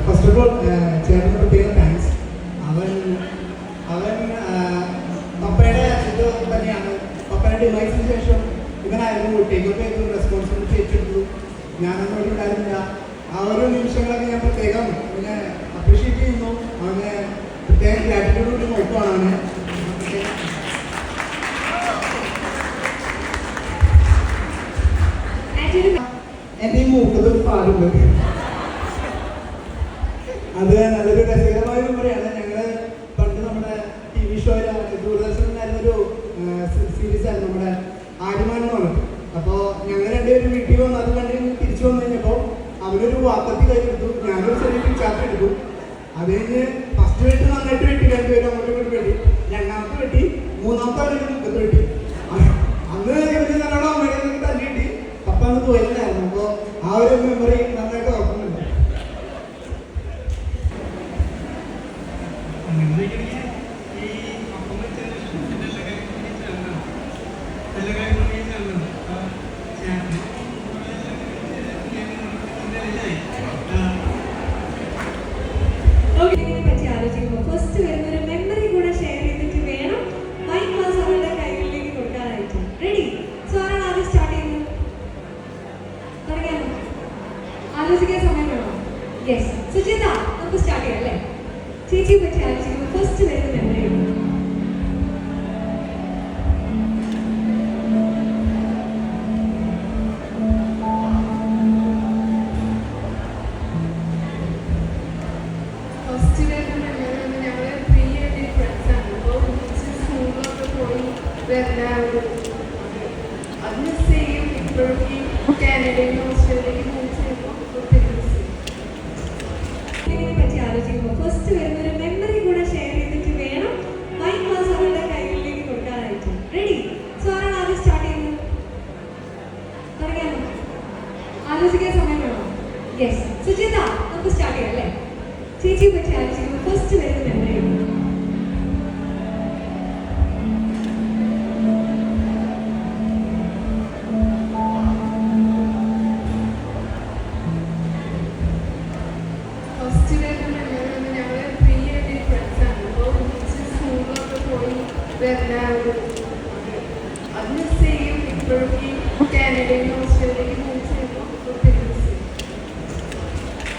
First of all ചേട്ടന് പ്രത്യേകം thanks. അവൻ അവൻ പപ്പയുടെ ഇത് തന്നെയാണ്. പപ്പയുടെ ഡിവൈസിന് ശേഷം ഇവനായിരുന്നു ടേക്ക് ഓഫ് ചെയ്തു, റെസ്പോൺസിബിലിറ്റി ഏറ്റെടുത്തു. ഞാനൊന്നും ഇവിടെ ഉണ്ടായിരുന്നില്ല. ആ ഒരു നിമിഷങ്ങളൊക്കെ ഞാൻ പ്രത്യേകം അവനെ അപ്രീഷിയേറ്റ് ചെയ്യുന്നു. അവനെ പ്രത്യേകം ഗ്രാറ്റിറ്റ്യൂഡ് നോക്കുവാണ് അവനെ. എൻ്റെ ഈ മൂക്കത് പാടുണ്ട്. അത് നല്ലൊരു രസകരമായ മെമ്മറിയാണ്. ഞങ്ങൾ പണ്ട് നമ്മുടെ ടി വി ഷോയിലാണ്, ദൂരദർശനിലായിരുന്നൊരു സീരീസ് ആയിരുന്നു നമ്മുടെ ആര്യമാൻ എന്ന് പറഞ്ഞിട്ട്. അപ്പോൾ ഞങ്ങൾ രണ്ടുപേരും വീട്ടിൽ വന്ന് അത് കണ്ട് തിരിച്ചു വന്നു കഴിഞ്ഞപ്പോൾ അവരൊരു വാക്കത്തി കയ്യെടുത്തു, ഞാനൊരു ചെറിയ പിച്ചാത്തി എടുത്തു. അത് കഴിഞ്ഞ് ഫസ്റ്റ് വെട്ടി നന്നായിട്ട് വെട്ടി, രണ്ടുപേരും അങ്ങോട്ട് ഇങ്ങോട്ട് വെട്ടി. രണ്ടാമത്തെ വെട്ടി, മൂന്നാമത്തെ അവരുടെ മുഖത്ത് വെട്ടി. അന്ന് എനിക്ക് നല്ലോണം അമ്മയുടെ തല്ലി കിട്ടി. പപ്പ അന്ന് തോന്നില്ലായിരുന്നു. അപ്പോൾ ആ ഒരു മെമ്മറി നന്നായിട്ട് ഓർക്കുന്നുണ്ട്. ഫസ്റ്റ് വരുന്നൊരു മെമ്മറി കൂടെ ഷെയർ ചെയ്തിട്ട് വേണം മൈക്ക് ക്ലാസ് അവരുടെ കൈകളിലേക്ക് കൊടുക്കാനായിട്ട്. റെഡി? സോ ആരാണ് ആദ്യം സ്റ്റാർട്ട് ചെയ്യുന്നത്? തുടങ്ങിയാലോ? ആലോചിക്കാൻ സമയം വേണോ? യെസ്, സുചിത നമുക്ക് സ്റ്റാർട്ട് ചെയ്യാം അല്ലേ? ചേച്ചിയെ പറ്റി ആലോചിക്കുമ്പോൾ ഫസ്റ്റ് വരുന്ന മെമ്മറി അതിന് സെയിം ഇപ്പോഴേക്ക് കാനഡയിൽ ഓസ്ട്രേലിയയിൽ പറ്റി ആലോചിക്കുമ്പോൾ ഫസ്റ്റ് വരുന്നൊരു മെമ്മറി കൂടെ ഷെയർ ചെയ്തിട്ട് വേണം മൈക്ക് ക്ലാസ് അവരുടെ കൈകളിലേക്ക് കൊടുക്കാനായിട്ട്. റെഡി? സോ ആരാണ് ആദ്യം സ്റ്റാർട്ട് ചെയ്യുന്നത്? തുടങ്ങിയാലോ? ആലോചിക്കാൻ സമയം വേണോ? യെസ്, സുചിത നമുക്ക് സ്റ്റാർട്ട് ചെയ്യാം അല്ലേ? ചേച്ചിയെ പറ്റി ആലോചിക്കുമ്പോൾ ഫസ്റ്റ് വരുന്ന മെമ്മറി അതിന് സെയിം ഇപ്പോഴേക്ക് കാനഡയിൽ